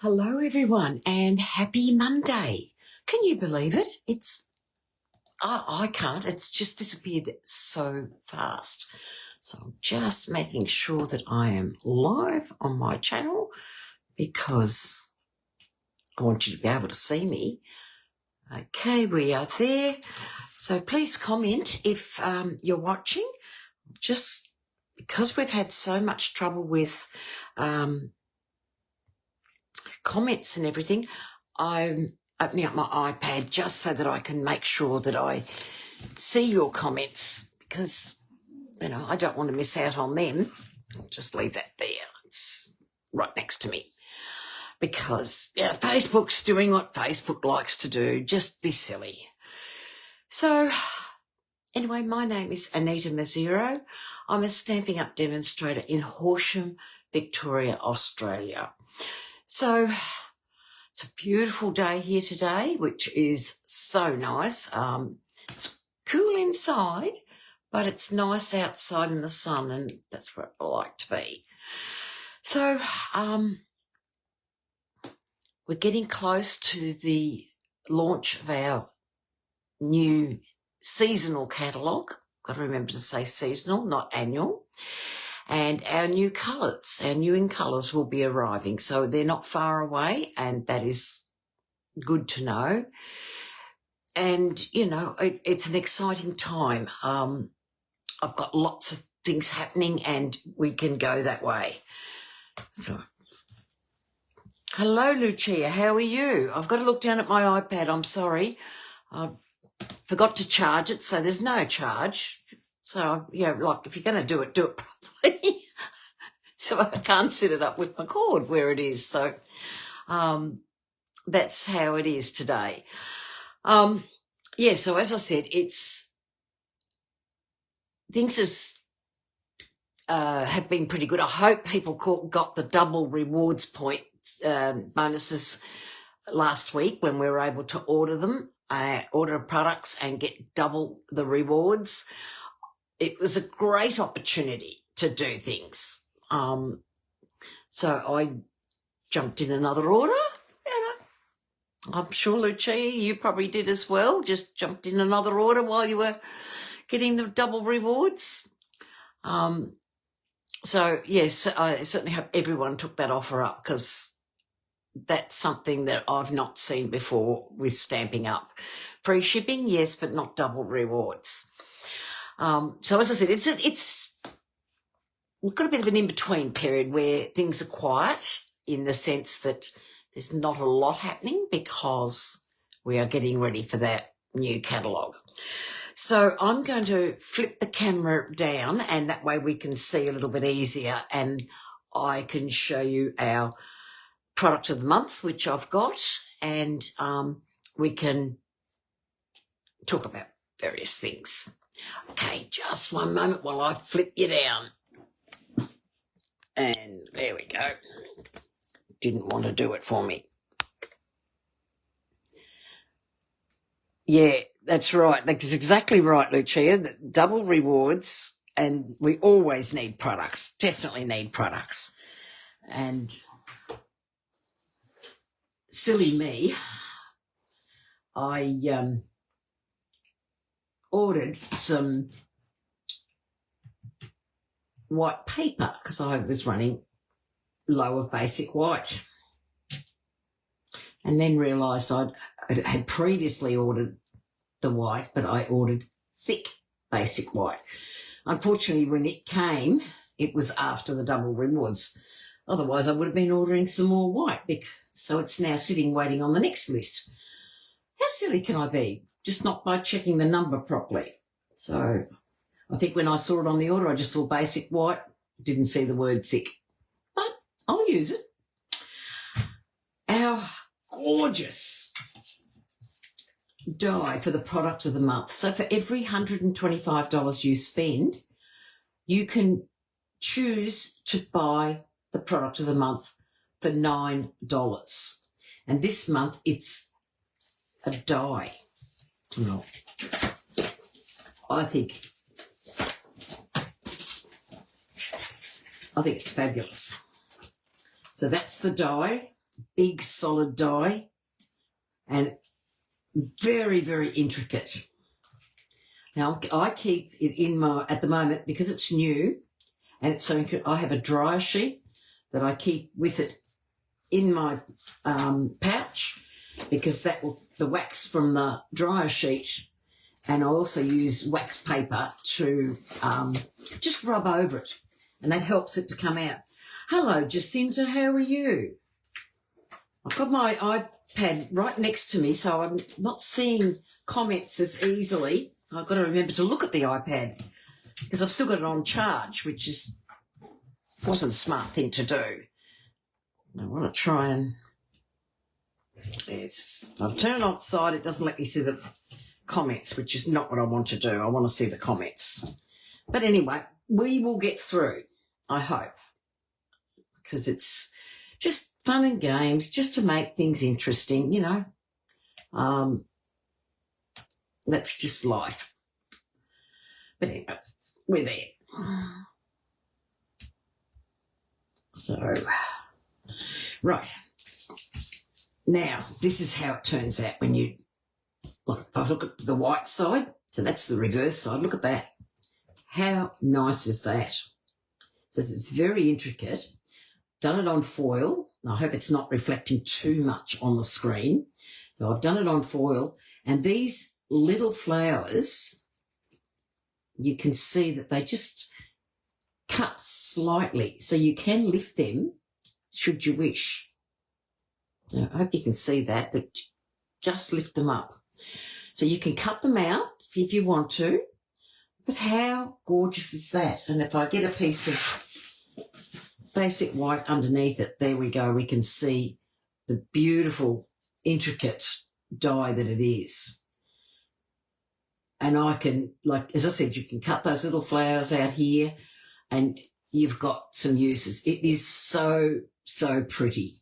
Hello everyone and happy Monday. Can you believe it? I can't. It's just disappeared so fast. So I'm just making sure that I am live on my channel because I want you to be able to see me. Okay, we are there. So please comment if you're watching. Just because we've had so much trouble with comments and everything, I'm opening up my iPad just so that I can make sure that I see your comments because, I don't want to miss out on them. I'll just leave that there. It's right next to me because, Facebook's doing what Facebook likes to do, just be silly. So, anyway, my name is Anita Mazzero. I'm a Stampin' Up demonstrator in Horsham, Victoria, Australia. So it's a beautiful day here today, which is so nice. It's cool inside, but it's nice outside in the sun, and that's where I like to be. So we're getting close to the launch of our new seasonal catalogue. Got to remember to say seasonal, not annual. And our new colours, our new in colours will be arriving. So they're not far away, and that is good to know. And, it's an exciting time. I've got lots of things happening and we can go that way. So, hello, Lucia. How are you? I've got to look down at my iPad. I'm sorry. I forgot to charge it, so there's no charge. So, if you're going to do it properly. So I can't set it up with my cord where it is. So that's how it is today. So as I said, things have been pretty good. I hope people got the double rewards point bonuses last week when we were able to order products and get double the rewards. It was a great opportunity to do things. So I jumped in another order. I'm sure, Lucia, you probably did as well. Just jumped in another order while you were getting the double rewards. So, yes, I certainly hope everyone took that offer up because that's something that I've not seen before with Stampin' Up. Free shipping, yes, but not double rewards. So, as I said, we've got a bit of an in-between period where things are quiet in the sense that there's not a lot happening because we are getting ready for that new catalogue. So I'm going to flip the camera down and that way we can see a little bit easier and I can show you our product of the month, which I've got, and we can talk about various things. Okay, just one moment while I flip you down. And there we go. Didn't want to do it for me. Yeah, that's right. That's exactly right, Lucia. Double rewards, and we always need products. Definitely need products. And silly me, I ordered some white paper because I was running low of basic white. And then realised I had previously ordered the white, but I ordered thick basic white. Unfortunately, when it came, it was after the double rewards. Otherwise, I would have been ordering some more white. So it's now sitting waiting on the next list. How silly can I be? Just not by checking the number properly. So I think when I saw it on the order, I just saw basic white, didn't see the word thick. But I'll use it. Our gorgeous die for the product of the month. So for every $125 you spend, you can choose to buy the product of the month for $9. And this month it's a die. No. I think it's fabulous. So that's the die. big solid die and very, very intricate. Now, I keep it in my, at the moment, because it's new and it's so, I have a dryer sheet that I keep with it in my pouch, because that will, the wax from the dryer sheet, and I also use wax paper to just rub over it, and that helps it to come out. Hello, Jacinta, how are you? I've got my iPad right next to me, so I'm not seeing comments as easily. So I've got to remember to look at the iPad, because I've still got it on charge, which wasn't a smart thing to do. I want to try and... I've turned on side, it doesn't let me see the comments, which is not what I want to do. I want to see the comments. But anyway, we will get through, I hope, because it's just fun and games, just to make things interesting, you know. That's just life. But anyway, we're there. So, right. Now, this is how it turns out when you look. If I look at the white side, so that's the reverse side, look at that. How nice is that? So it's very intricate. Done it on foil. I hope it's not reflecting too much on the screen. So I've done it on foil, and these little flowers, you can see that they just cut slightly, so you can lift them should you wish. Now, I hope you can see that just lift them up. So you can cut them out if you want to, but how gorgeous is that? And if I get a piece of basic white underneath it, there we go, we can see the beautiful, intricate die that it is. And I can, like, as I said, you can cut those little flowers out here and you've got some uses. It is so, so pretty.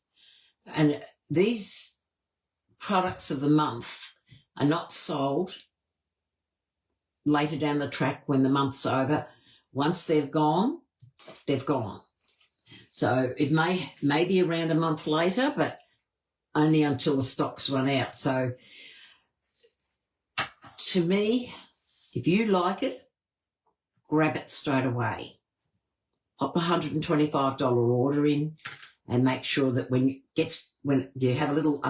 And these products of the month are not sold later down the track when the month's over. Once they've gone, they've gone. So it may be around a month later, but only until the stocks run out. So to me, if you like it, grab it straight away. Pop a $125 order in and make sure that when you have a little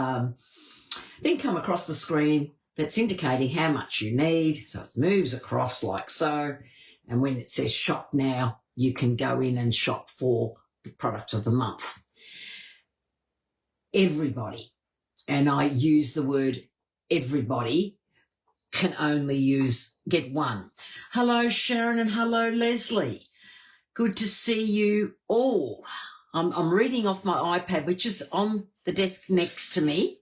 thing come across the screen that's indicating how much you need. So it moves across like so. And when it says shop now, you can go in and shop for the product of the month. Everybody, and I use the word everybody, can only get one. Hello, Sharon, and hello, Leslie. Good to see you all. I'm reading off my iPad, which is on the desk next to me.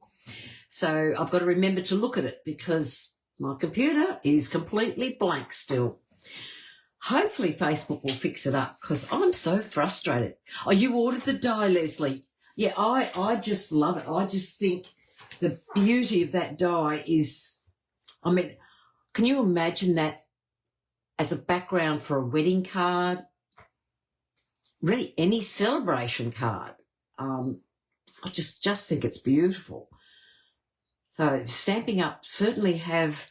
So I've got to remember to look at it because my computer is completely blank still. Hopefully Facebook will fix it up because I'm so frustrated. Oh, you ordered the die, Leslie. Yeah, I just love it. I just think the beauty of that die is, I mean, can you imagine that as a background for a wedding card? Really, any celebration card. I just think it's beautiful. So Stamping Up certainly have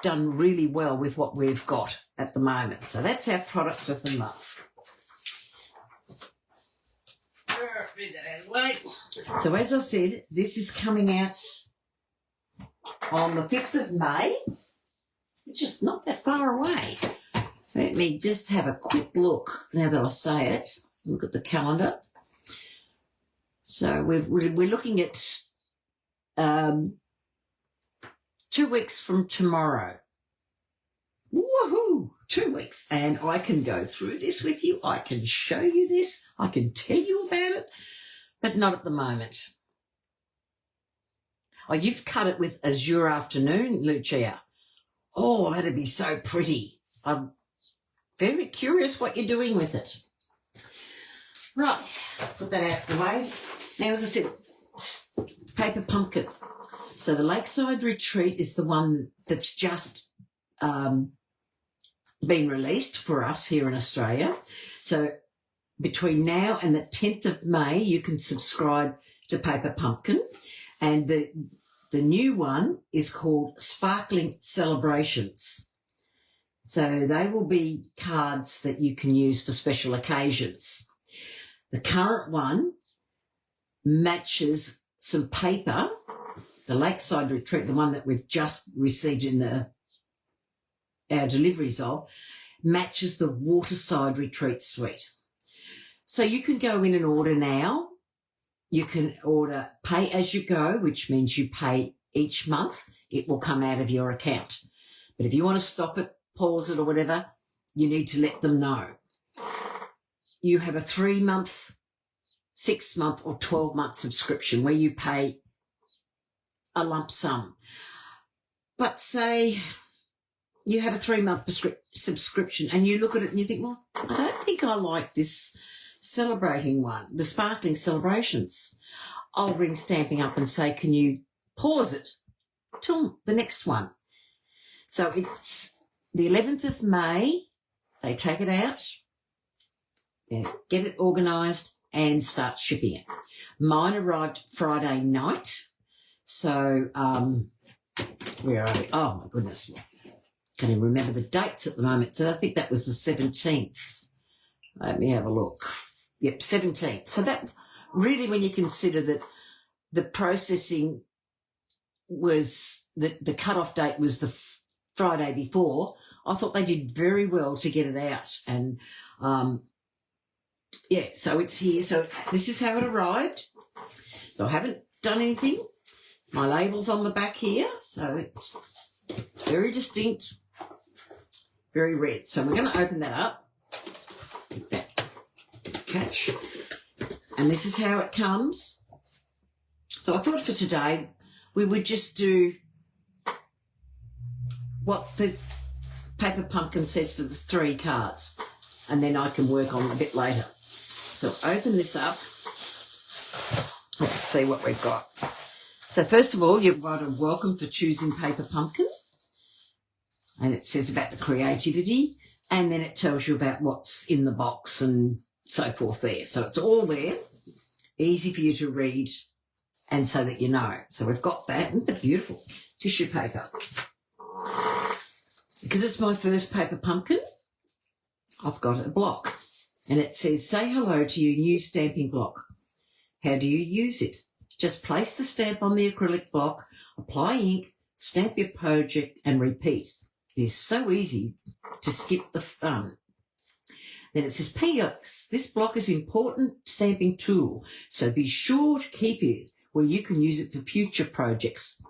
done really well with what we've got at the moment. So that's our product of the month. So as I said, this is coming out on the 5th of May, which is not that far away. Let me just have a quick look now that I say it. Look at the calendar. So we're looking at 2 weeks from tomorrow. Woohoo! 2 weeks. And I can go through this with you. I can show you this. I can tell you about it, but not at the moment. Oh, you've cut it with Azure Afternoon, Lucia. Oh, that'd be so pretty. I'm very curious what you're doing with it. Right, put that out of the way. Now, as I said, paper pumpkin. So the Lakeside Retreat is the one that's just been released for us here in Australia. So between now and the 10th of May, you can subscribe to Paper Pumpkin, and the new one is called Sparkling Celebrations. So they will be cards that you can use for special occasions. The current one matches some paper, the Lakeside Retreat, the one that we've just received in our deliveries of, matches the Waterside Retreat Suite. So you can go in and order now. You can order pay as you go, which means you pay each month. It will come out of your account. But if you want to stop it, pause it or whatever, you need to let them know. You have a 3-month, 6-month or 12-month subscription where you pay a lump sum. But say you have a 3-month subscription and you look at it and you think, well, I don't think I like this celebrating one, the Sparkling Celebrations. I'll ring Stamping Up and say, can you pause it till the next one? So it's the 11th of May. They take it out, get it organised and start shipping it. Mine arrived Friday night. So where are we? Oh, my goodness. Can't even remember the dates at the moment. So I think that was the 17th. Let me have a look. Yep, 17th. So that really, when you consider that the processing was, the cut-off date was the Friday before, I thought they did very well to get it out. And, yeah, so it's here. So this is how it arrived. So I haven't done anything. My label's on the back here. So it's very distinct, very red. So we're going to open that up. That catch. And this is how it comes. So I thought for today we would just do what the Paper Pumpkin says for the 3 cards, and then I can work on it a bit later. So open this up. Let's see what we've got. So first of all, you've got a welcome for choosing Paper Pumpkin, and it says about the creativity, and then it tells you about what's in the box and so forth there. So it's all there, easy for you to read, and so that you know. So we've got that. Isn't that beautiful? Tissue paper. Because it's my first Paper Pumpkin, I've got a block. And it says, say hello to your new stamping block. How do you use it? Just place the stamp on the acrylic block, apply ink, stamp your project and repeat. It is so easy to skip the fun. Then it says, P.S. This block is an important stamping tool, so be sure to keep it where you can use it for future projects,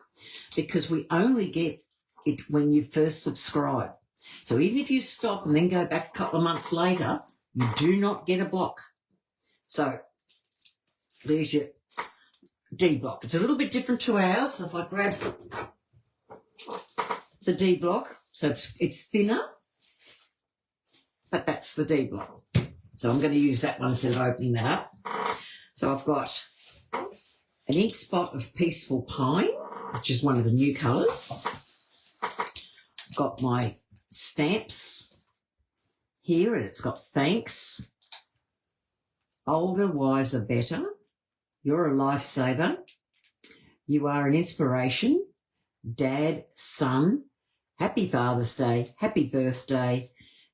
because we only get it when you first subscribe. So even if you stop and then go back a couple of months later, you do not get a block. So there's your D block. It's a little bit different to ours. So if I grab the D block, so it's thinner, but that's the D block. So I'm going to use that one instead of opening that up. So I've got an ink spot of Peaceful Pine, which is one of the new colours. I've got my stamps here, and it's got thanks, older, wiser, better, you're a lifesaver, you are an inspiration, dad, son, happy Father's Day, happy birthday,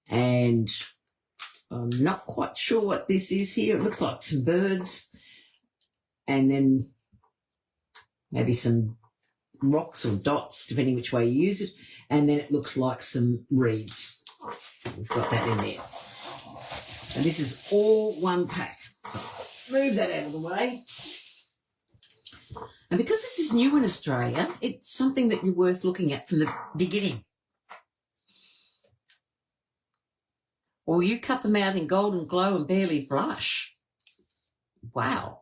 and I'm not quite sure what this is here. It looks like some birds and then maybe some rocks or dots, depending which way you use it, and then it looks like some reeds. We've got that in there. And this is all one pack. So move that out of the way. And because this is new in Australia, it's something that you're worth looking at from the beginning. Or you cut them out in golden glow and barely blush. Wow.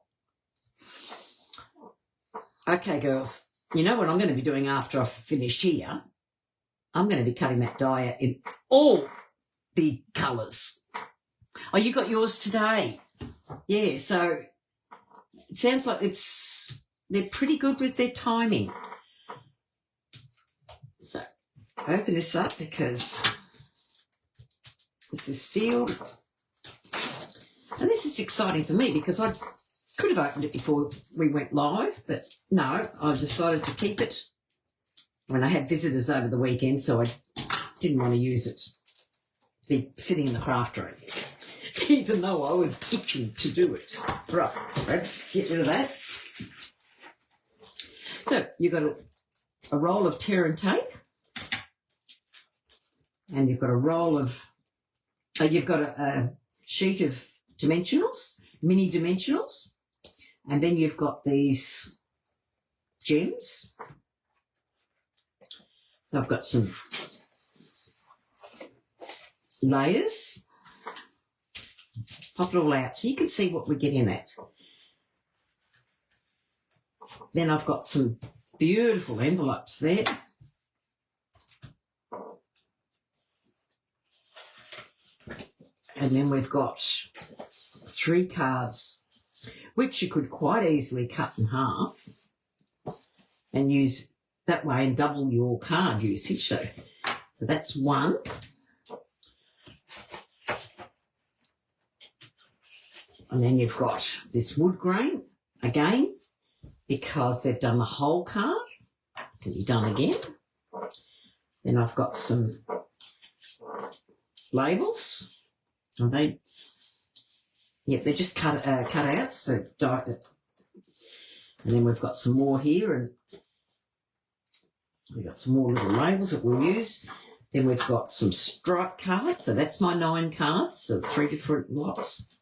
Okay, girls. You know what I'm going to be doing after I've finished here? I'm going to be cutting that die out in all the colours. Oh, you got yours today. Yeah, so it sounds like they're pretty good with their timing. So open this up because this is sealed. And this is exciting for me because I Could have opened it before we went live, but no, I decided to keep it when I had visitors over the weekend, so I didn't want to use it to be sitting in the craft room, even though I was itching to do it. Right, get rid of that. So you've got a roll of tear and tape, and you've got a roll of, you've got a sheet of dimensionals, mini dimensionals, and then you've got these gems. I've got some layers. Pop it all out so you can see what we're getting at. Then I've got some beautiful envelopes there. And then we've got 3 cards, which you could quite easily cut in half and use that way and double your card usage. So that's one. And then you've got this wood grain again, because they've done the whole card. Can be done again. Then I've got some labels. Are they? Yep, they're just cut out. So and then we've got some more here, and we've got some more little labels that we'll use. Then we've got some stripe cards. So that's my 9 cards. So 3 different lots.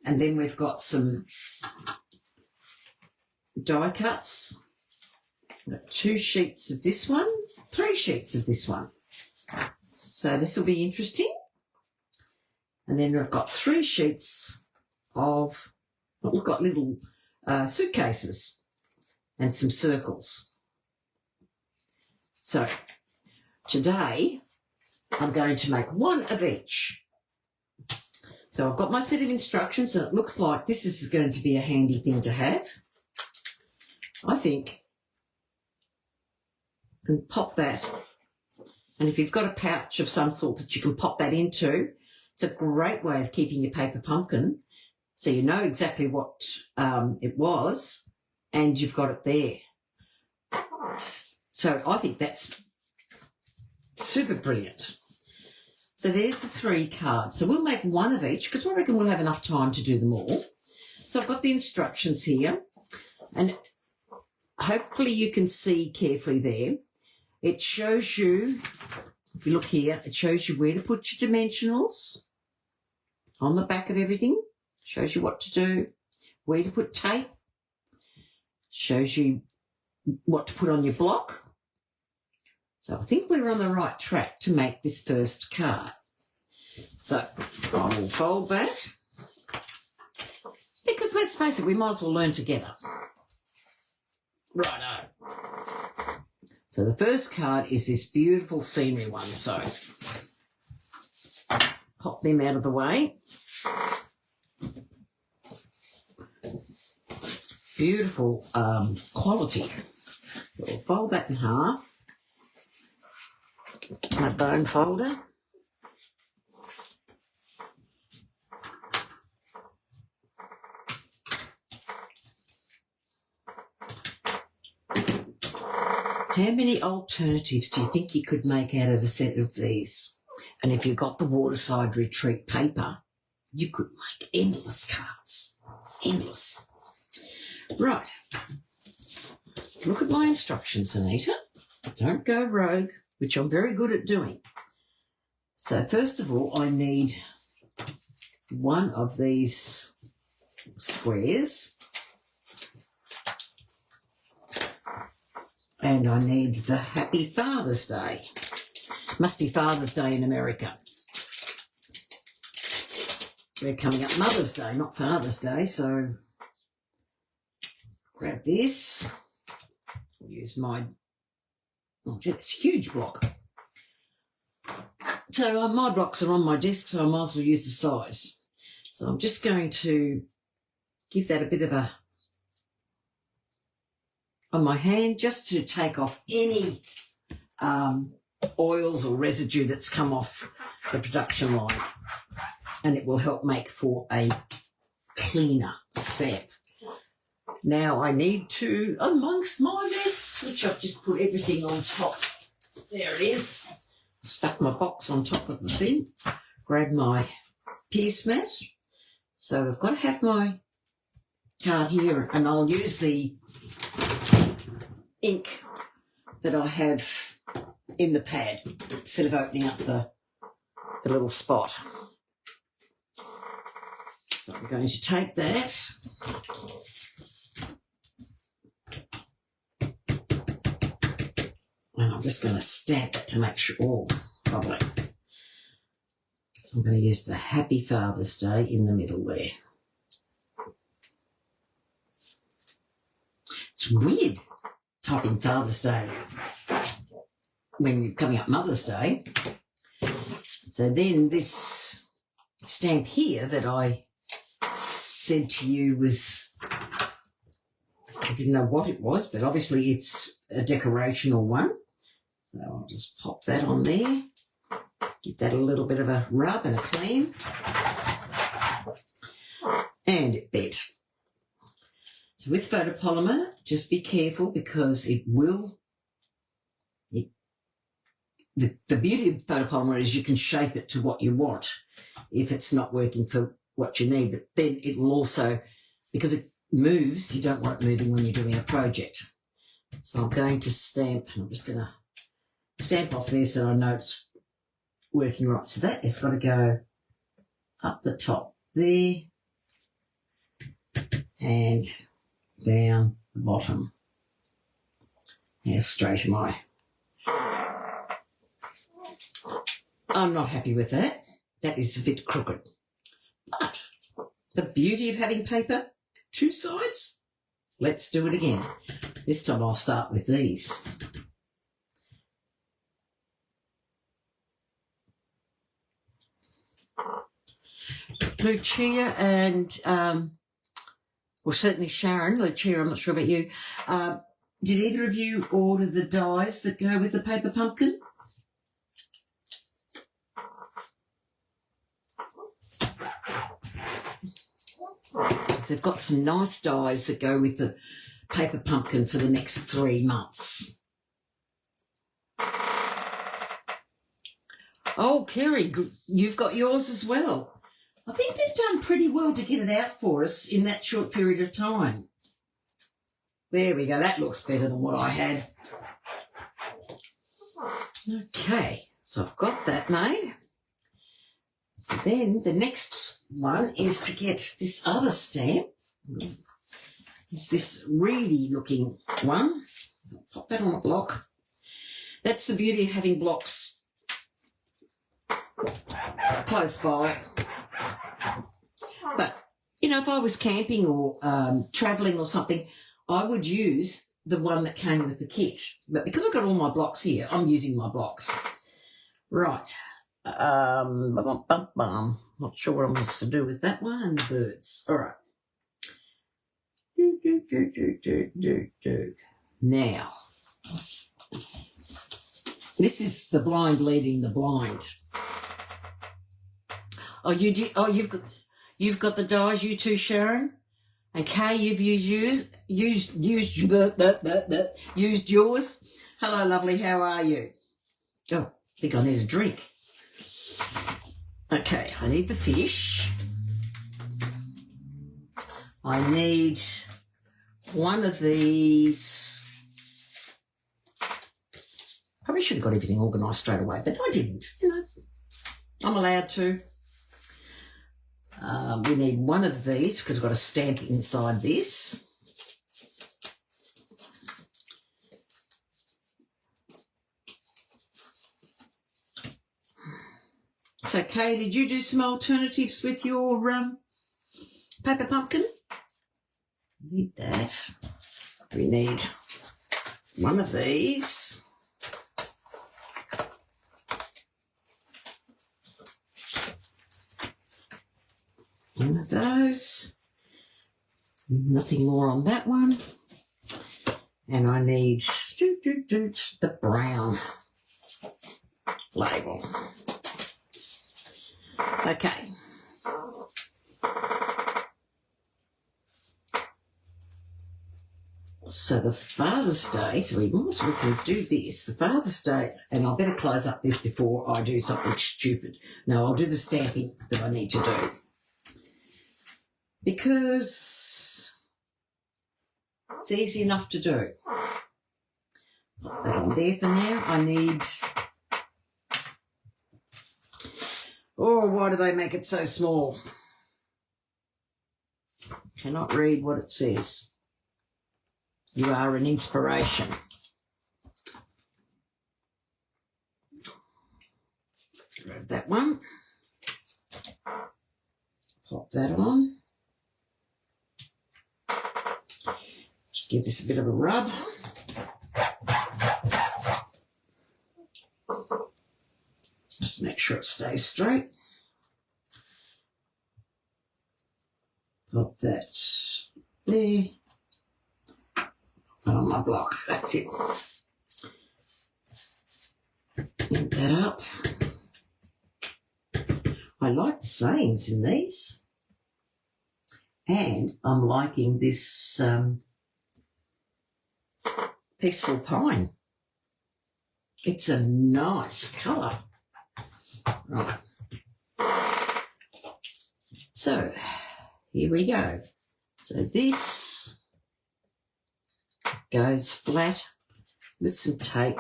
And then we've got some die cuts. We've got 2 sheets of this one, 3 sheets of this one. So this will be interesting. And then we've got 3 sheets of what look like little suitcases and some circles. So today I'm going to make 1 of each. So I've got my set of instructions, and it looks like this is going to be a handy thing to have. I think you can pop that, and if you've got a pouch of some sort that you can pop that into, it's a great way of keeping your paper pumpkin, so you know exactly what it was, and you've got it there. So I think that's super brilliant. So there's the 3 cards. So we'll make 1 of each because I reckon we'll have enough time to do them all. So I've got the instructions here, and hopefully you can see carefully there. It shows you, if you look here, it shows you where to put your dimensionals on the back of everything. It shows you what to do, where to put tape. It shows you what to put on your block. So I think we're on the right track to make this first card. So I will fold that, because let's face it, we might as well learn together. Righto. So the first card is this beautiful scenery one. So pop them out of the way. Beautiful quality. So we'll fold that in half. My bone folder. How many alternatives do you think you could make out of a set of these? And if you've got the Waterside Retreat paper, you could make endless cards. Endless. Right. Look at my instructions, Anita. Don't go rogue, which I'm very good at doing. So first of all, I need 1 of these squares. And I need the Happy Father's Day. Must be Father's Day in America. We're coming up Mother's Day, not Father's Day, so grab this. Use my, oh gee, it's a huge block. So my blocks are on my desk, so I might as well use the size. So I'm just going to give that a bit of a, on my hand, just to take off any oils or residue that's come off the production line, and it will help make for a cleaner stamp. Now I need to, amongst my mess, which I've just put everything on top. There it is. Stuck my box on top of the thing. Grab my pierce mat. So I've got to have my card here, and I'll use the ink that I have in the pad instead of opening up the little spot. So I'm going to take that. And I'm just going to stamp it to make sure, oh, lovely. So I'm going to use the Happy Father's Day in the middle there. It's weird typing Father's Day when you're coming up Mother's Day. So then this stamp here that I said to you was, I didn't know what it was, but obviously it's a decorational one. So I'll just pop that on there, give that a little bit of a rub and a clean, and it bit. So with photopolymer, just be careful because it will, the beauty of photopolymer is you can shape it to what you want if it's not working for what you need, but then it will also, because it moves, you don't want it moving when you're doing a project. So I'm going to stamp, and I'm just going to stamp off there so I know it's working right. So that has got to go up the top there and down the bottom. How straight am I? I'm not happy with that. That is a bit crooked. But the beauty of having paper, two sides, let's do it again. This time I'll start with these. Lucia and, well, certainly Sharon. Lucia, I'm not sure about you. Did either of you order the dies that go with the paper pumpkin? Because they've got some nice dies that go with the paper pumpkin for the next 3 months. Oh, Kerry, you've got yours as well. I think they've done pretty well to get it out for us in that short period of time. There we go. That looks better than what I had. Okay, so I've got that made. So then the next one is to get this other stamp. It's this reedy looking one. I'll pop that on a block. That's the beauty of having blocks close by. But, you know, if I was camping or travelling or something, I would use the one that came with the kit. But because I've got all my blocks here, I'm using my blocks. Right. Not sure what I'm supposed to do with that one and the birds. All right. Now, this is the blind leading the blind. Oh, you did. Oh, you've got the dies, you too, Sharon. Okay, you've used yours. Hello, lovely. How are you? Oh, I think I need a drink. Okay, I need the fish. I need one of these. Probably should have got everything organised straight away, but I didn't. You know, I'm allowed to. We need one of these because we've got a stamp inside this. So, Kay, did you do some alternatives with your paper pumpkin? Need that. We need one of these. One of those. Nothing more on that one. And I need the brown label. Okay. So the Father's Day, so we can do this. The Father's Day, and I better close up this before I do something stupid. No, I'll do the stamping that I need to do. Because it's easy enough to do. Put that on there for now. I need... Oh, why do they make it so small? Cannot read what it says. You are an inspiration. Grab that one. Pop that on. Just give this a bit of a rub. Just make sure it stays straight. Pop that there. Put on my block. That's it. Get that up. I like the sayings in these. And I'm liking this peaceful pine. It's a nice colour. Right. So, here we go. So this goes flat with some tape.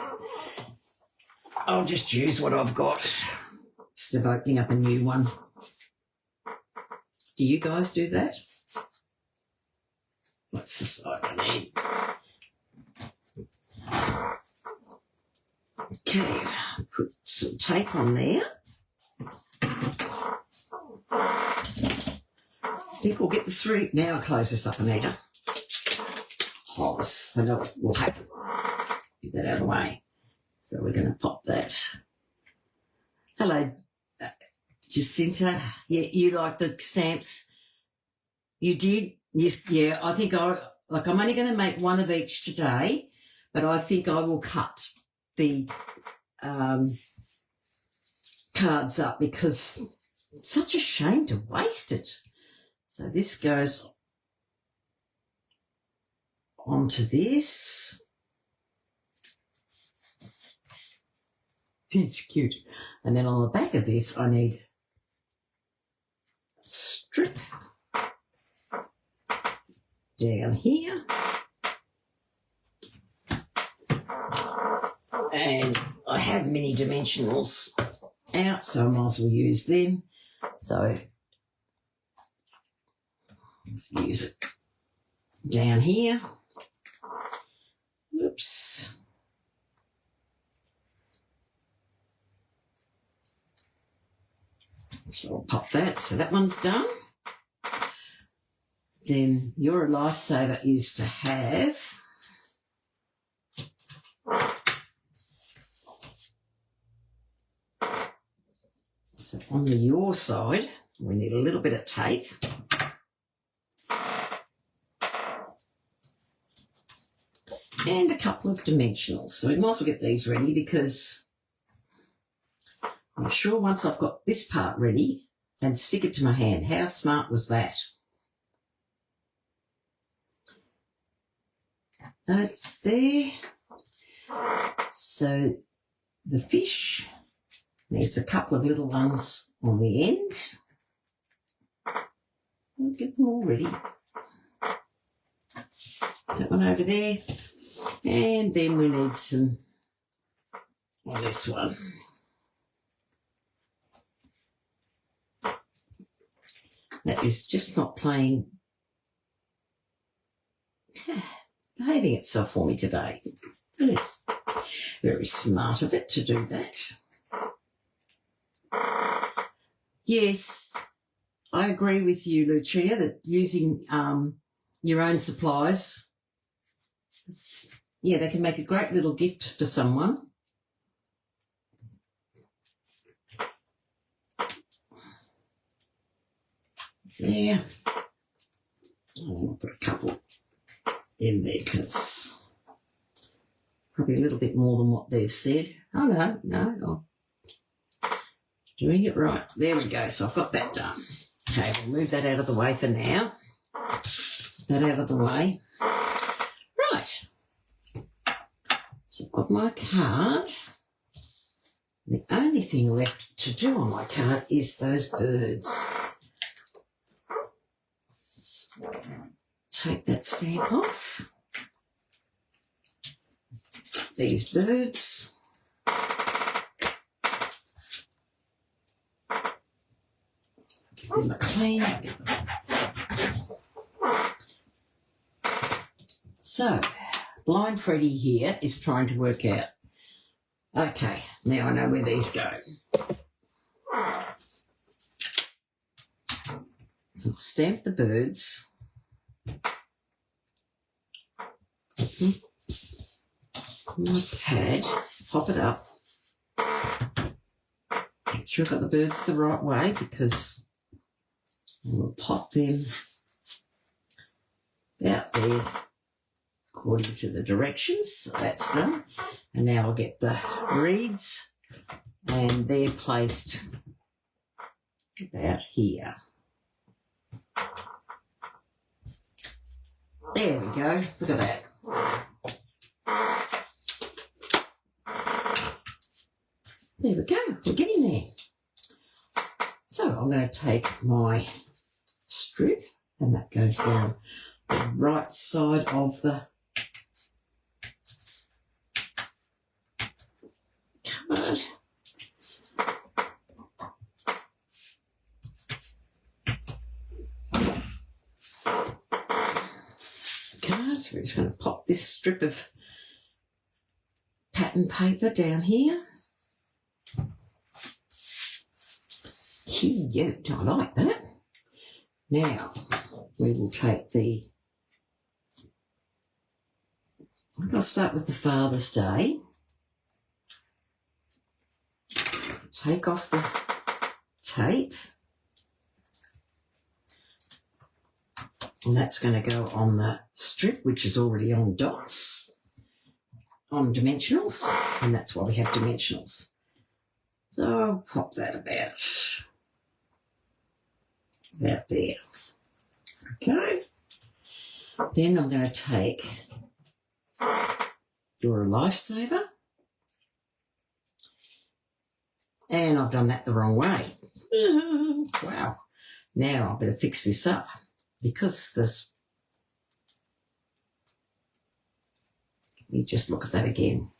I'll just use what I've got instead of opening up a new one. Do you guys do that? What's the side I need? Okay, put some tape on there. I think we'll get the three. Now I'll close this up, Anita. I know what will happen. Get that out of the way. So we're going to pop that. Hello, Jacinta. Yeah, you like the stamps? You did? Yes. Yeah, I think I'm only going to make one of each today, but I think I will cut the cards up because it's such a shame to waste it. So this goes onto this. It's cute. And then on the back of this, I need a strip down here. And I have mini dimensionals out, so I might as well use them. So let's use it down here. Oops. So I'll pop that. So that one's done. Then You're a Lifesaver is to have so on the your side, we need a little bit of tape. And a couple of dimensionals. So we might as well get these ready because I'm sure once I've got this part ready and stick it to my hand. How smart was that? That's there. So the fish needs a couple of little ones on the end. I'll get them all ready. That one over there. And then we need some on this one. That is just not behaving itself for me today. But it's very smart of it to do that. Yes, I agree with you, Lucia, that using your own supplies, yeah, they can make a great little gift for someone. There. I'll put a couple in there because probably a little bit more than what they've said. Oh, no. Doing it right. There we go. So I've got that done. Okay, we'll move that out of the way for now. Put that out of the way. Right. Right. So I've got my card. The only thing left to do on my card is those birds. So, take that stamp off. These birds. Give them a clean. So, Blind Freddy here is trying to work out, okay, now I know where these go. So I'll stamp the birds. My pad, pop it up. Make sure I've got the birds the right way because we'll pop them about there according to the directions. So that's done. And now I'll get the reeds and they're placed about here. There we go. Look at that. There we go. We're getting there. So I'm going to take my strip and that goes down the right side of the card. So we're just going to pop this strip of pattern paper down here. Cute, I like that. Now we will take the, I'll start with the Father's Day. Take off the tape. And that's going to go on the strip, which is already on dots, on dimensionals, and that's why we have dimensionals. So I'll pop that about there. Okay. Then I'm going to take You're a Lifesaver. And I've done that the wrong way. Wow. Now I better fix this up. Because this, let me just look at that again.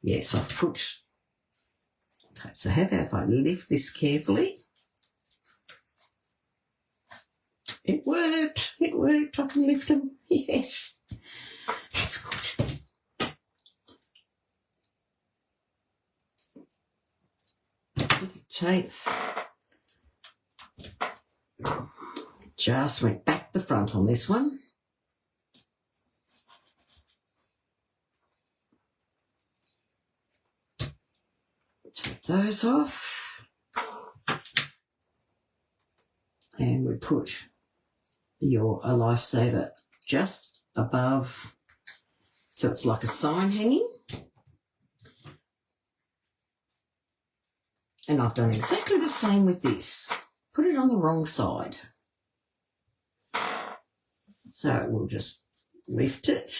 Yes, I've put, okay, so how about if I lift this carefully? It worked, I can lift them, yes, that's good. Bit of tape. Just went back the front on this one. Take those off. And we put You're a Lifesaver just above, so it's like a sign hanging. And I've done exactly the same with this. Put it on the wrong side. So we'll just lift it.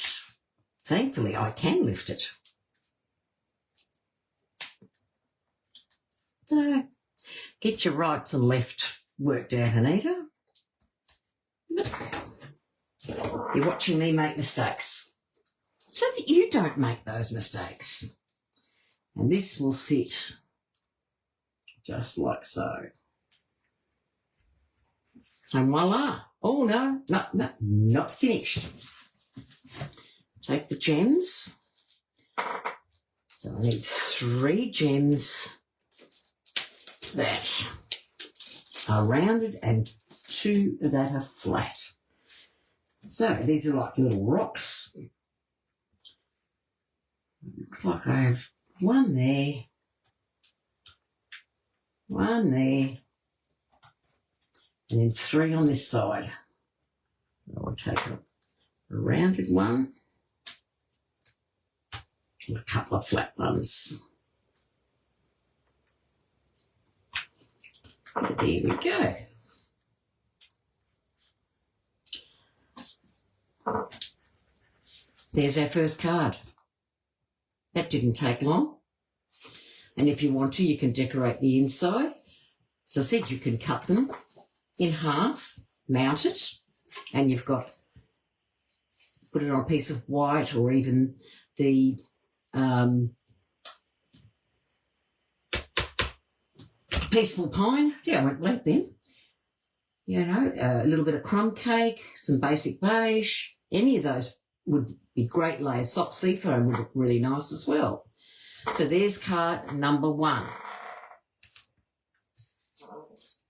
Thankfully, I can lift it. So get your rights and left worked out, Anita. You're watching me make mistakes so that you don't make those mistakes. And this will sit just like so. And voila. Oh, no, not finished. Take the gems. So I need 3 gems that are rounded and 2 that are flat. So these are like little rocks. Looks like I have 1 there, 1 there, and then 3 on this side. I'll take a rounded one and a couple of flat ones. There we go. there's our first card. That didn't take long. And if you want to, you can decorate the inside. As I said, you can cut them in half, mount it, and you've got, put it on a piece of white or even the peaceful pine. Yeah, I went blank then. You know, a little bit of crumb cake, some basic beige. Any of those would be great layers. Soft seafoam would look really nice as well. So there's card number 1.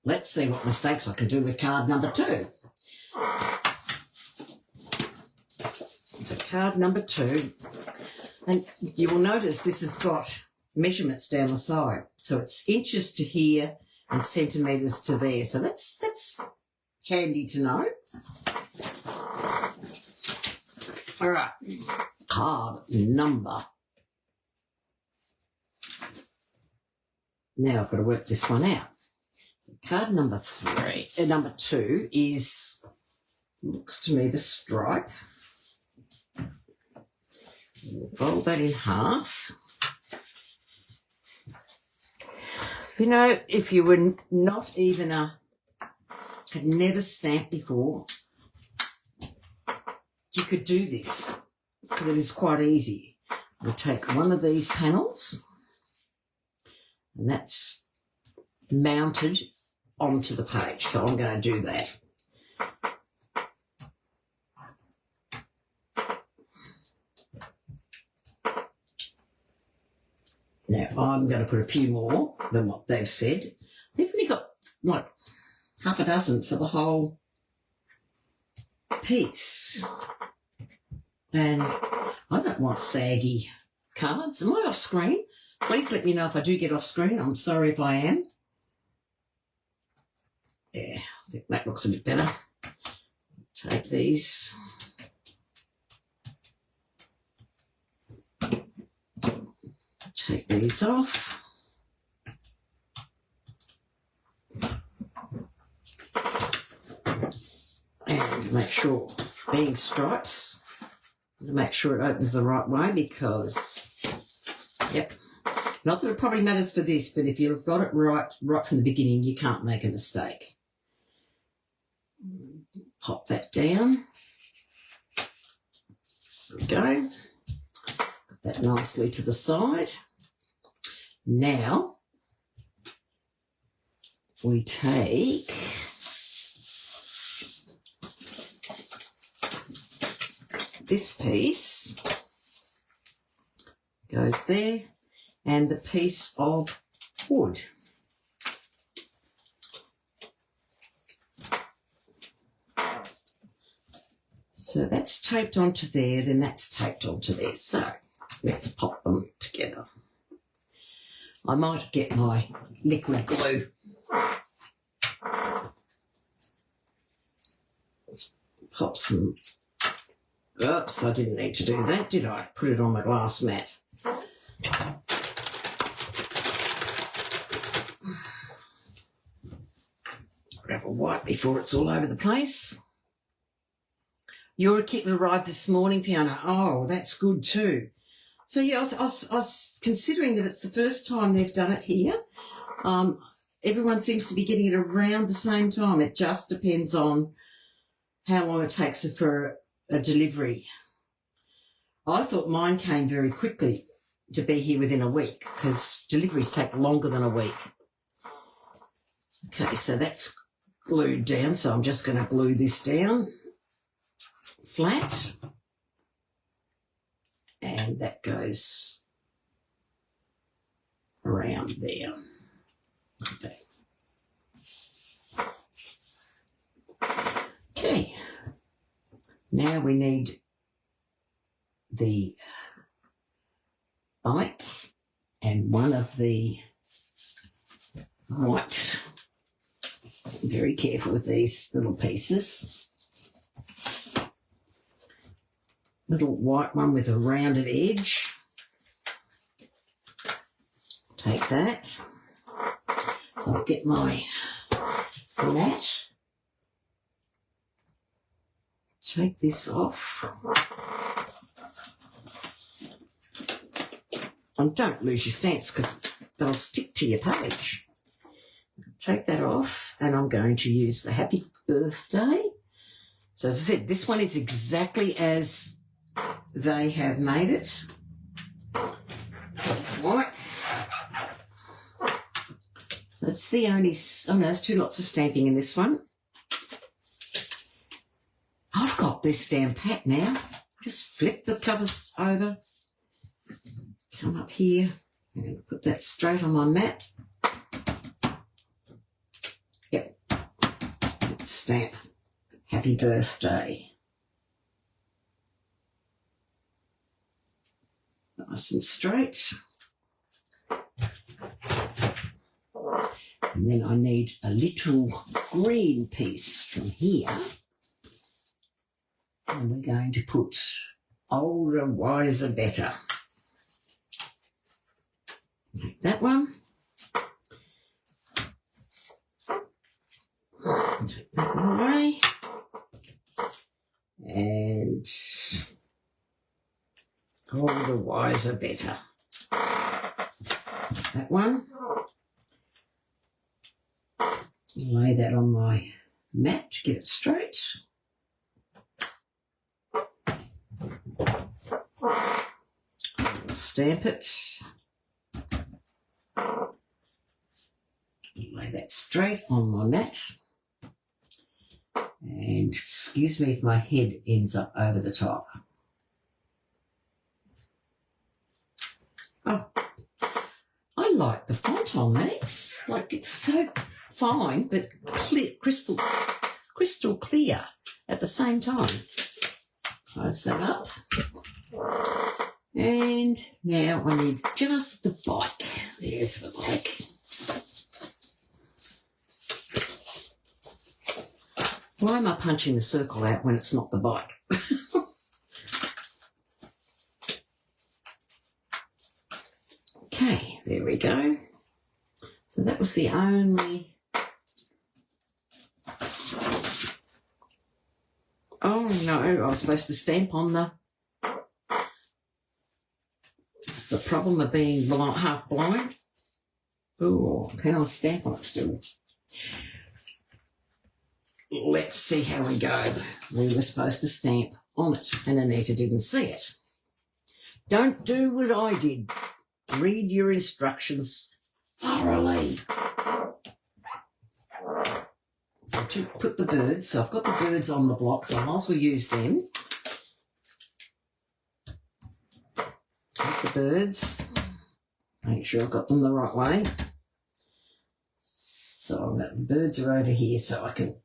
Let's see what mistakes I can do with card number 2. So card number 2, and you will notice this has got measurements down the side. So it's inches to here and centimetres to there. So that's handy to know. All right, card number. Now I've got to work this one out. So card number 2 is, looks to me, the stripe. We'll fold that in half. You know, if you were not even had never stamped before, you could do this because it is quite easy. We'll take one of these panels, and that's mounted onto the page. So I'm going to do that. Now, I'm going to put a few more than what they've said. They've only got like half a dozen for the whole piece. And I don't want saggy cards. Am I off screen? Please let me know if I do get off screen. I'm sorry if I am. Yeah, I think that looks a bit better. Take these. Take these off. And make sure, being stripes, to make sure it opens the right way because, yep, not that it probably matters for this, but if you've got it right from the beginning, you can't make a mistake. Pop that down. There we go. Put that nicely to the side. Now, we take this piece, goes there, and the piece of wood. So that's taped onto there, then that's taped onto there. So let's pop them together. I might get my liquid glue. Let's pop some. Oops, I didn't need to do that, did I? Put it on my glass mat. Grab a wipe before it's all over the place. Your kit arrived this morning, Fiona. Oh, that's good too. So, yeah, I was considering that it's the first time they've done it here. Everyone seems to be getting it around the same time. It just depends on how long it takes for a delivery. I thought mine came very quickly to be here within a week because deliveries take longer than a week. Okay, so that's glued down, so I'm just going to glue this down flat. And that goes around there. Okay. Okay. Now we need the bike and one of the white. Very careful with these little pieces. Little white one with a rounded edge. Take that. So I'll get my mat. Take this off. And don't lose your stamps because they'll stick to your page. Take that off, and I'm going to use the happy birthday. So as I said, this one is exactly as they have made it. Right. That's the only, oh no, there's 2 lots of stamping in this one. I've got this stamp pack now. Just flip the covers over. Come up here and put that straight on my mat. Yep. Stamp. Happy birthday. Nice and straight. And then I need a little green piece from here. And we're going to put older, wiser, better. Take that one. Take that one away. And older, wiser, better. That's that one. Lay that on my mat to get it straight. Stamp it. Lay that straight on my mat. And excuse me if my head ends up over the top. Oh, I like the font on these. Like, it's so fine but clear, crystal clear at the same time. Close that up. And now I need just the bike. There's the bike. Why am I punching the circle out when it's not the bike? Okay, there we go. So that was the only... Oh no, I was supposed to stamp on the... It's the problem of being half blind. Oh, can I stamp on it still? Let's see how we go. We were supposed to stamp on it, and Anita didn't see it. Don't do what I did. Read your instructions thoroughly. So to put the birds, so I've got the birds on the block, so I might as well use them. Take the birds, make sure I've got them the right way. So the birds are over here, so I can...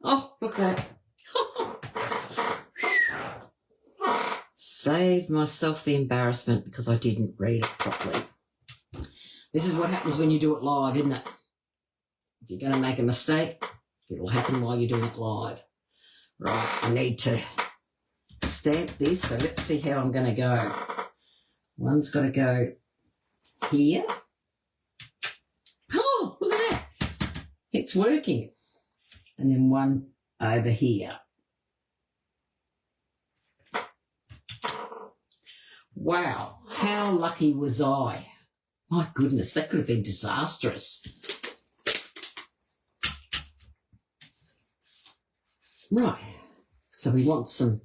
Oh, look at that. Saved myself the embarrassment because I didn't read it properly. This is what happens when you do it live, isn't it? If you're going to make a mistake, it'll happen while you're doing it live. Right, I need to stamp this, so let's see how I'm going to go. One's got to go here. Oh, look at that. It's working. And then one over here. Wow, how lucky was I? My goodness, that could have been disastrous. Right, so we want some...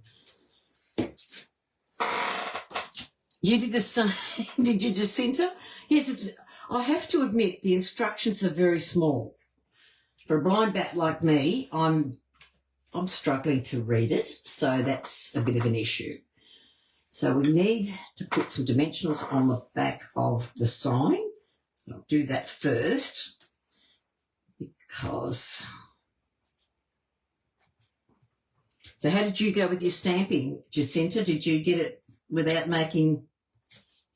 You did the same, did you, Jacinta? Yes, I have to admit the instructions are very small. For a blind bat like me, I'm struggling to read it, so that's a bit of an issue. So we need to put some dimensionals on the back of the sign. So I'll do that first because... So how did you go with your stamping, Jacinta? Did you get it without making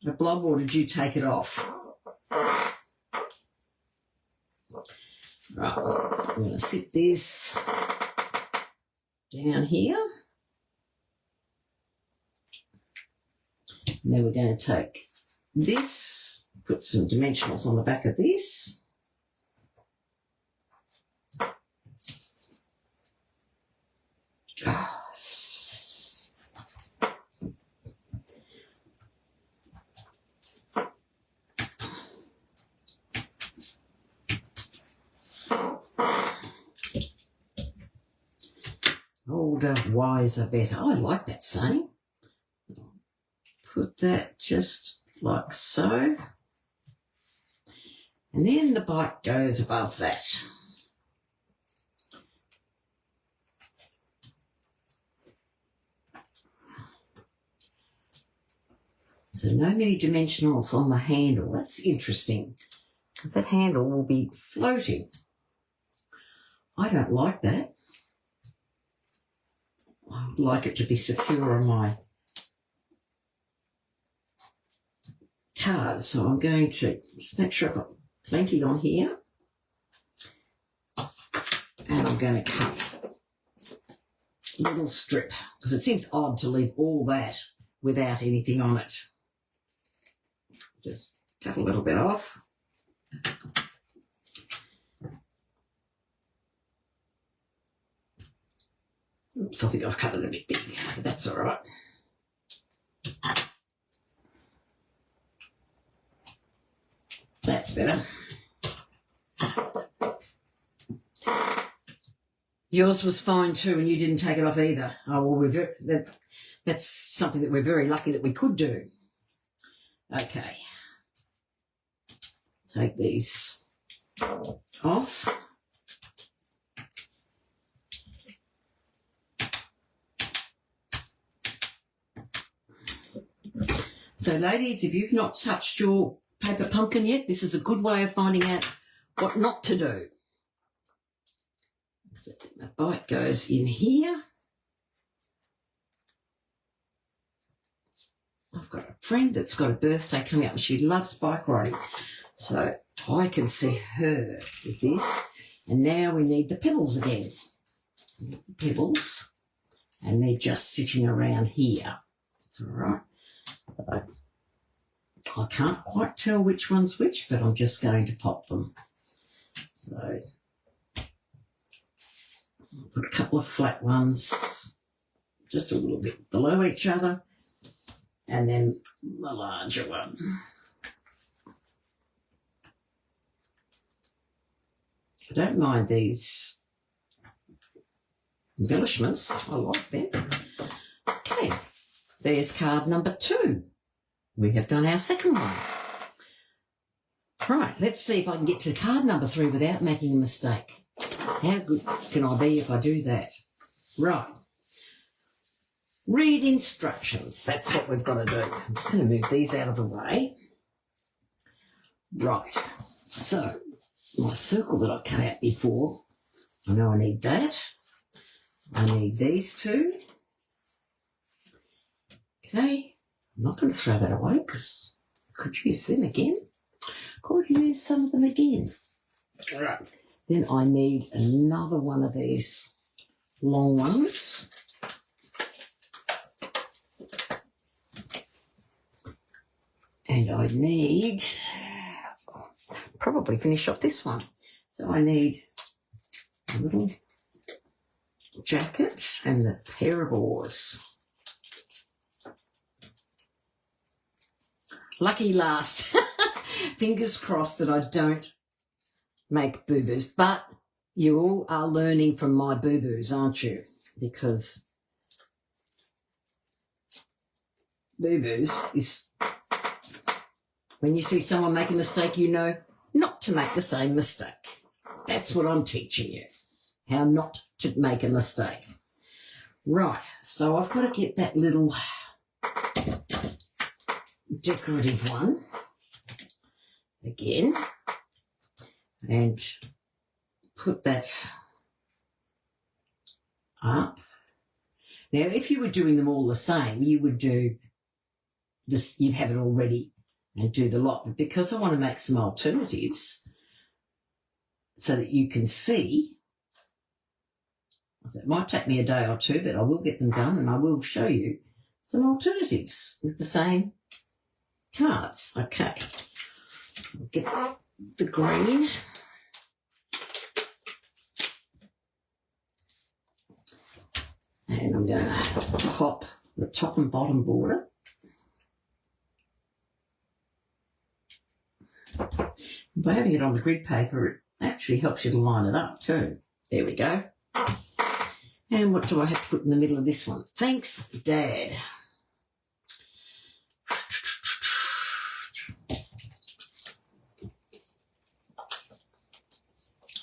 a blob, or did you take it off? Right, I'm going to sit this down here. And then we're going to take this, put some dimensionals on the back of this. Older, wiser, better. I like that saying. Put that just like so. And then the bike goes above that. So no many dimensionals on the handle. That's interesting because that handle will be floating. I don't like that. I would like it to be secure on my card. So I'm going to just make sure I've got plenty on here. And I'm going to cut a little strip because it seems odd to leave all that without anything on it. Just cut a little bit off. Oops, I think I've cut it a bit big, but that's all right. That's better. Yours was fine too, and you didn't take it off either. Oh, well, that's something that we're very lucky that we could do. Okay. Take these off. So, ladies, if you've not touched your paper pumpkin yet, this is a good way of finding out what not to do. So the bite goes in here. I've got a friend that's got a birthday coming up and she loves bike riding. So I can see her with this. And now we need the pebbles again. The pebbles. And they're just sitting around here. It's all right. I can't quite tell which one's which, but I'm just going to pop them. So I'll put a couple of flat ones just a little bit below each other, and then the larger one. I don't mind these embellishments. I like them. Okay, there's card number 2. We have done our second one. Right, let's see if I can get to card number 3 without making a mistake. How good can I be if I do that? Right. Read instructions. That's what we've got to do. I'm just going to move these out of the way. Right. So, my circle that I cut out before, I know I need that. I need these 2. Okay. I'm not going to throw that away because I could use them again. Could use some of them again. All right. Then I need another one of these long ones. And I need, probably finish off this one. So I need a little jacket and the pair of oars. Lucky last. Fingers crossed that I don't make boo-boos. But you all are learning from my boo-boos, aren't you? Because boo-boos is when you see someone make a mistake, you know not to make the same mistake. That's what I'm teaching you, how not to make a mistake. Right, so I've got to get that little decorative one again and put that up. Now, if you were doing them all the same, you would do this, you'd have it all ready and do the lot. But because I want to make some alternatives so that you can see, it might take me a day or two, but I will get them done and I will show you some alternatives with the same cards. Okay, I'll get the green. And I'm going to pop the top and bottom border. By having it on the grid paper, it actually helps you to line it up too. There we go. And what do I have to put in the middle of this one? Thanks, Dad.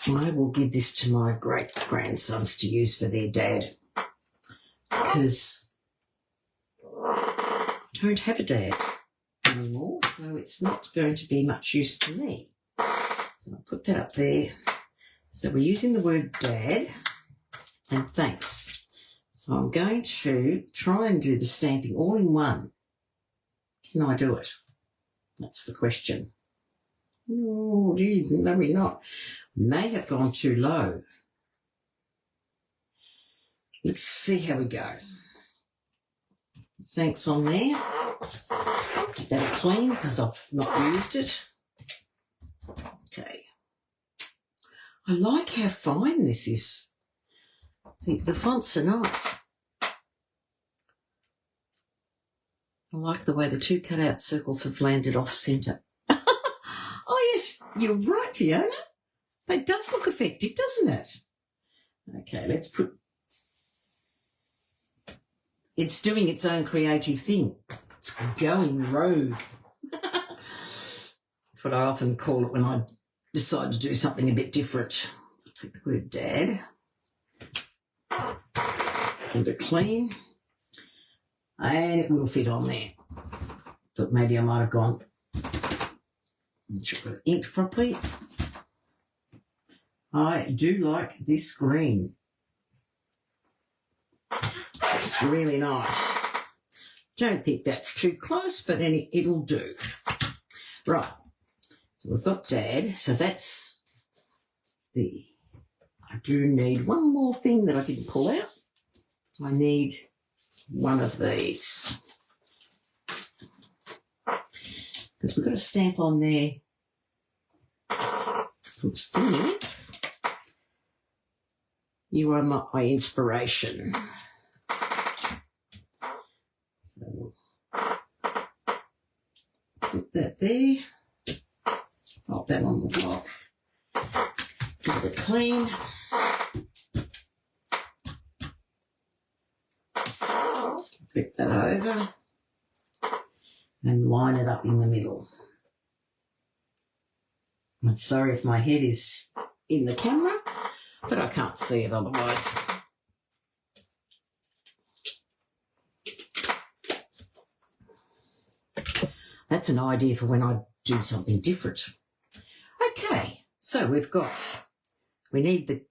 I will give this to my great-grandsons to use for their dad because I don't have a dad anymore, so it's not going to be much use to me. So I'll put that up there. So we're using the word dad and thanks. So I'm going to try and do the stamping all in one. Can I do it? That's the question. Oh, gee, maybe not. May have gone too low. Let's see how we go. Thanks on there. Get that clean because I've not used it. Okay. I like how fine this is. The fonts are nice. I like the way the two cut-out circles have landed off-centre. Oh, yes, you're right, Fiona. That does look effective, doesn't it? Okay, let's put... It's doing its own creative thing. It's going rogue. That's what I often call it when I decide to do something a bit different. I'll take the word dad. Give it clean. And it will fit on there. Thought maybe I might have gone... inked properly. I do like this green. It's really nice. Don't think that's too close, but it'll do. Right. So we've got Dad. So that's the... I do need one more thing that I didn't pull out. I need one of these. Because we've got a stamp on there. Oops, give me a minute. You are my inspiration. So put that there. Pop that on the block. Give it clean. Flip that over. And line it up in the middle. I'm sorry if my head is in the camera, but I can't see it otherwise. That's an idea for when I do something different. Okay, so we need the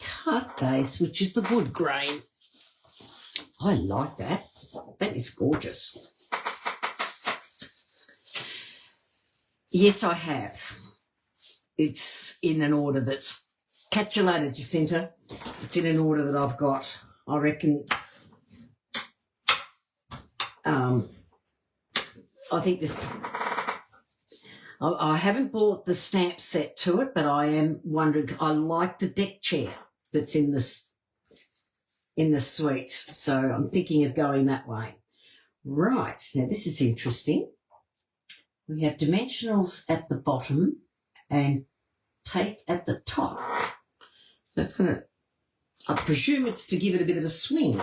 cut base, which is the wood grain. I like that. That is gorgeous. Yes, I have. It's in an order that's... Catch you later, Jacinta. It's in an order that I've got, I reckon... I think this... I haven't bought the stamp set to it, but I am wondering... I like the deck chair that's in the suite, so I'm thinking of going that way. Right, now this is interesting. We have dimensionals at the bottom and tape at the top. So it's going to, I presume it's to give it a bit of a swing.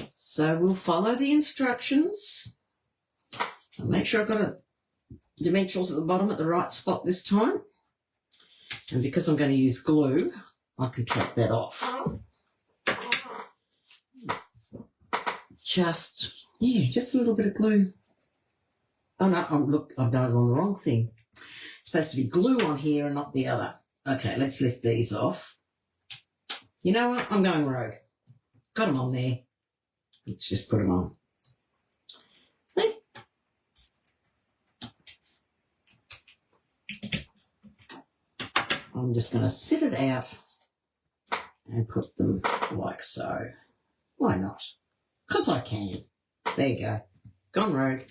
So we'll follow the instructions. I'll make sure I've got a dimensionals at the bottom at the right spot this time. And because I'm going to use glue, I can take that off. Just a little bit of glue. Oh, no, look, I've done it on the wrong thing. It's supposed to be glue on here and not the other. Okay, let's lift these off. You know what? I'm going rogue. Got them on there. Let's just put them on. Okay. I'm just going to sit it out and put them like so. Why not? Because I can. There you go. Gone rogue.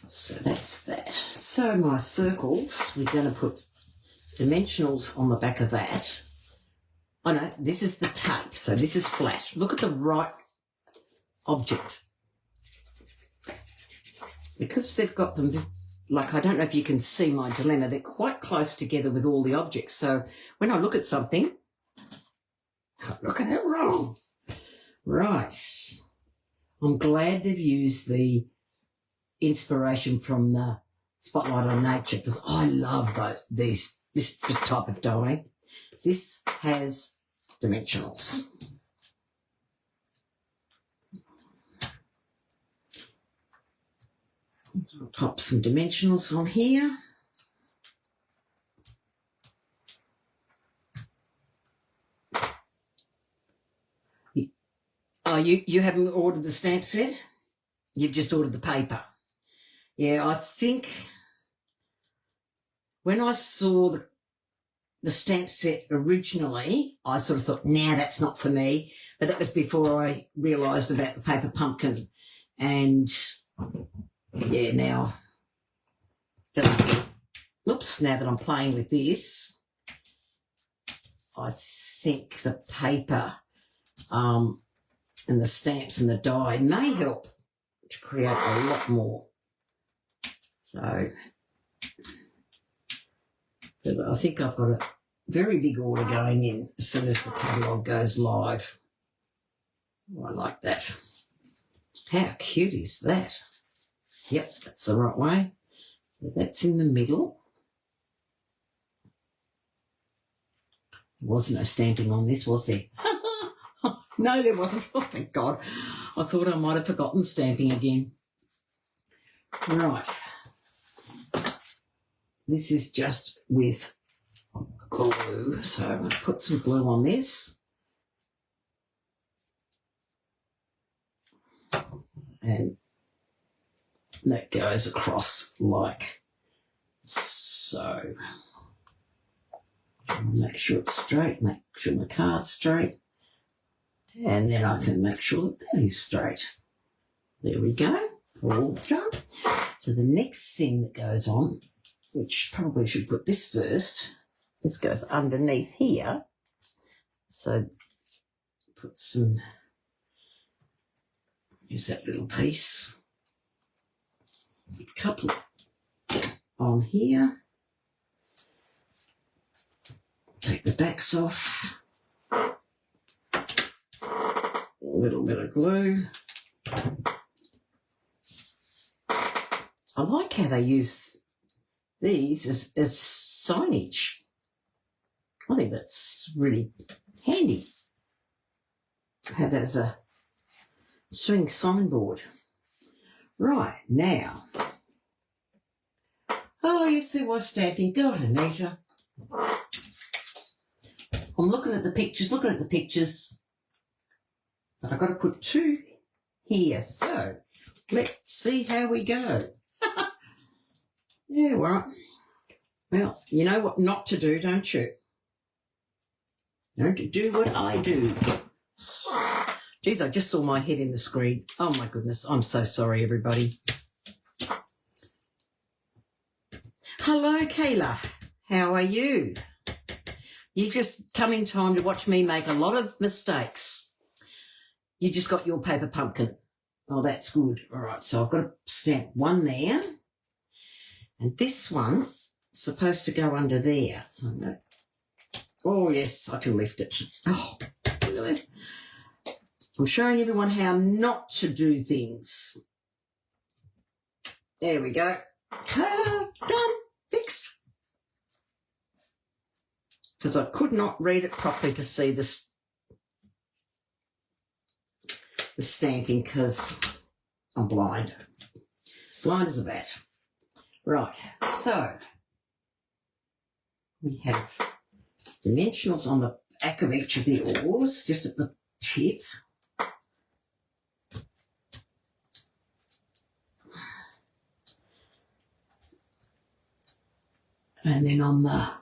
So that's that. So my circles, we're going to put dimensionals on the back of that. Oh no, this is the tape, so this is flat. Look at the right object. Because they've got them, like, I don't know if you can see my dilemma, they're quite close together with all the objects. So when I look at something, I look at it wrong. Right. I'm glad they've used the inspiration from the Spotlight on Nature because I love this type of dye. This has dimensionals. I'll pop some dimensionals on here. Oh, you haven't ordered the stamp set? You've just ordered the paper. Yeah, I think when I saw the stamp set originally, I sort of thought, nah, that's not for me. But that was before I realised about the paper pumpkin. And, yeah, now that I'm playing with this, I think the paper and the stamps and the dye may help to create a lot more. So, but I think I've got a very big order going in as soon as the catalogue goes live. Oh, I like that. How cute is that? Yep, that's the right way. So that's in the middle. There was no stamping on this, was there? No, there wasn't. Oh, thank God. I thought I might have forgotten stamping again. Right. This is just with glue. So I'm going to put some glue on this. And that goes across like so. Make sure it's straight, make sure my card's straight. And then I can make sure that that is straight. There we go, all done. So the next thing that goes on, which probably should put this first, this goes underneath here. So put some, use that little piece, a couple on here. Take the backs off. A little bit of glue. I like how they use these as signage. I think that's really handy. Have that as a swing signboard. Right, now. Oh, yes, there was stamping. God, Anita. I'm looking at the pictures, but I've got to put two here. So let's see how we go. Yeah, right. Well, you know what not to do, don't you? Don't do what I do. Geez, I just saw my head in the screen. Oh, my goodness. I'm so sorry, everybody. Hello, Kayla. How are you? You just come in time to watch me make a lot of mistakes. You just got your paper pumpkin. Oh, that's good. All right, so I've got to stamp one there. And this one is supposed to go under there. So oh, yes, I can lift it. Oh, really? I'm showing everyone how not to do things. There we go. Done. Fixed. Because I could not read it properly to see the stamping because I'm blind. Blind as a bat. Right, so we have dimensionals on the back of each of the oars, just at the tip. And then on the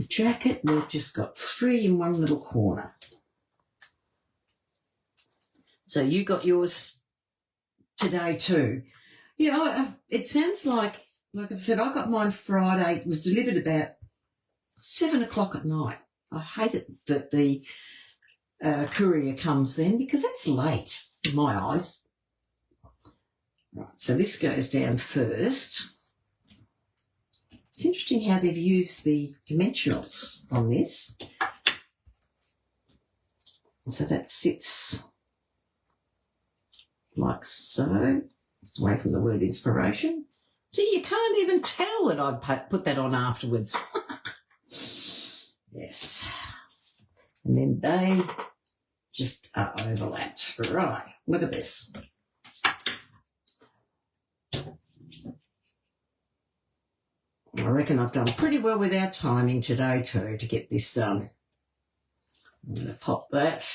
jacket, we've just got 3 in one little corner. So you got yours today too. Yeah, it sounds like I said, I got mine Friday. It was delivered about 7 o'clock at night. I hate it that the courier comes then because that's late in my eyes. Right, so this goes down first. It's interesting how they've used the dimensionals on this. So that sits like so. It's away from the word inspiration. See, you can't even tell that I put that on afterwards. Yes. And then they just are overlapped. Right, look at this. I reckon I've done pretty well with our timing today too to get this done. I'm going to pop that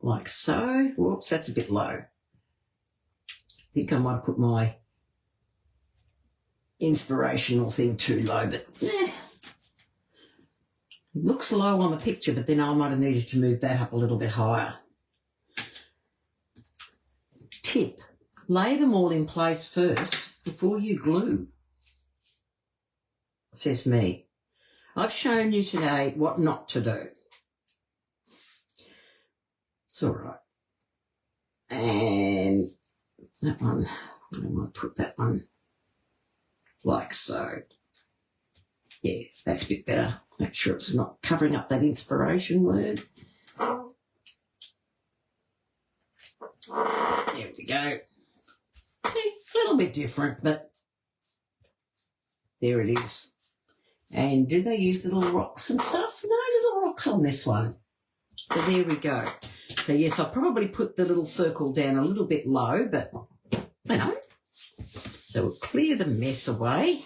like so. Whoops, that's a bit low. I think I might put my inspirational thing too low, but it looks low on the picture, but then I might have needed to move that up a little bit higher. Tip, lay them all in place first before you glue. Says me. I've shown you today what not to do. It's all right. And that one, I might put that one like so. Yeah, that's a bit better. Make sure it's not covering up that inspiration word. There we go. See, a little bit different, but there it is. And do they use little rocks and stuff? No little rocks on this one. So there we go. So yes, I'll probably put the little circle down a little bit low, but you know. So we'll clear the mess away.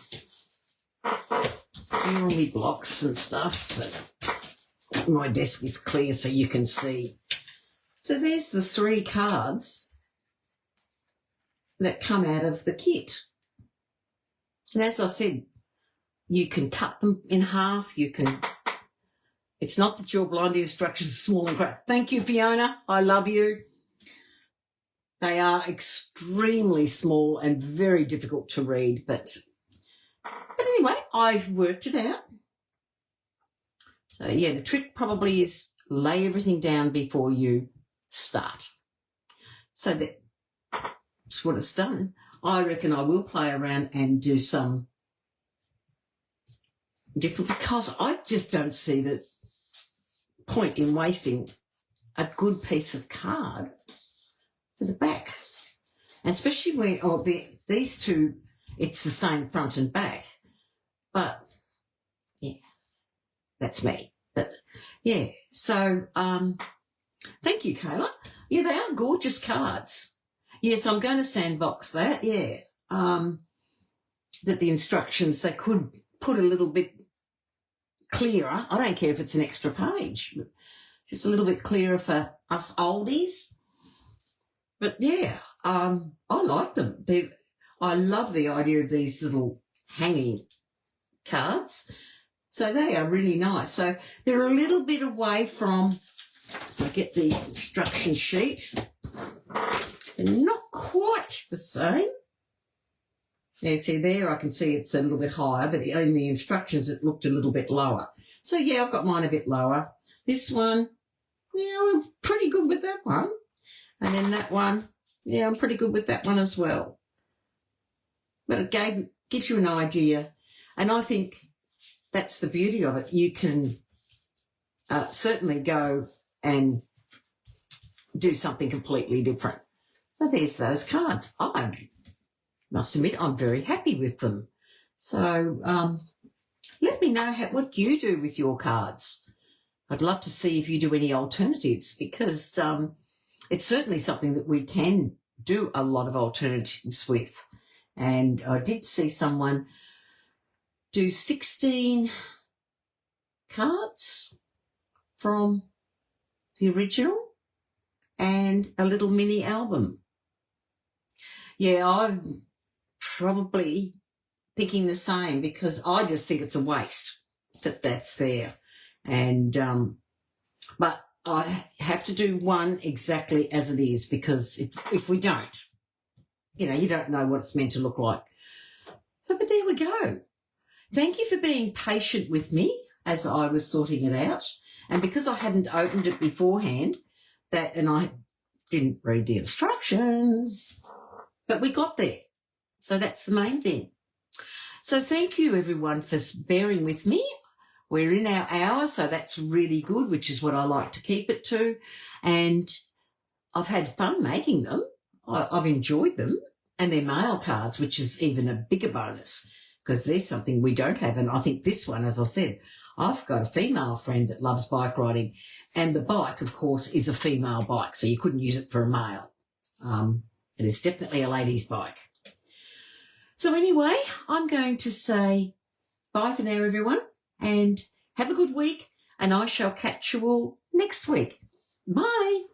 Clear all my blocks and stuff. So my desk is clear so you can see. So there's the 3 cards that come out of the kit. And as I said, you can cut them in half. You can. It's not that your blind instructions are small and cracked. Thank you, Fiona. I love you. They are extremely small and very difficult to read, but anyway, I've worked it out. So yeah, the trick probably is lay everything down before you start. So that's what it's done. I reckon I will play around and do some different, because I just don't see the point in wasting a good piece of card for the back. And especially when these two, it's the same front and back. But yeah, that's me. But yeah, so thank you, Kayla. Yeah, they are gorgeous cards. Yes, I'm going to sandbox that, yeah. That the instructions, they could put a little bit clearer. I don't care if it's an extra page, but just a little bit clearer for us oldies. But yeah, I like them. I love the idea of these little hanging cards. So they are really nice. So they're a little bit away from, I get the instruction sheet, they're not quite the same. Yeah, see there, I can see it's a little bit higher, but in the instructions it looked a little bit lower. So yeah, I've got mine a bit lower. This one, yeah, I'm pretty good with that one. And then that one, yeah, I'm pretty good with that one as well. But it gives you an idea. And I think that's the beauty of it. You can certainly go and do something completely different. But there's those cards. I must admit I'm very happy with them. So let me know what you do with your cards. I'd love to see if you do any alternatives, because it's certainly something that we can do a lot of alternatives with. And I did see someone do 16 cards from the original and a little mini album. Yeah, I'm probably thinking the same, because I just think it's a waste that's there. And but I have to do one exactly as it is, because if we don't, you don't know what it's meant to look like. So, but there we go. Thank you for being patient with me as I was sorting it out. And because I hadn't opened it beforehand, and I didn't read the instructions, but we got there. So that's the main thing. So thank you, everyone, for bearing with me. We're in our hour, so that's really good, which is what I like to keep it to. And I've had fun making them. I've enjoyed them. And they're mail cards, which is even a bigger bonus because there's something we don't have. And I think this one, as I said, I've got a female friend that loves bike riding. And the bike, of course, is a female bike, so you couldn't use it for a male. It is definitely a lady's bike. So anyway, I'm going to say bye for now, everyone, and have a good week, and I shall catch you all next week. Bye.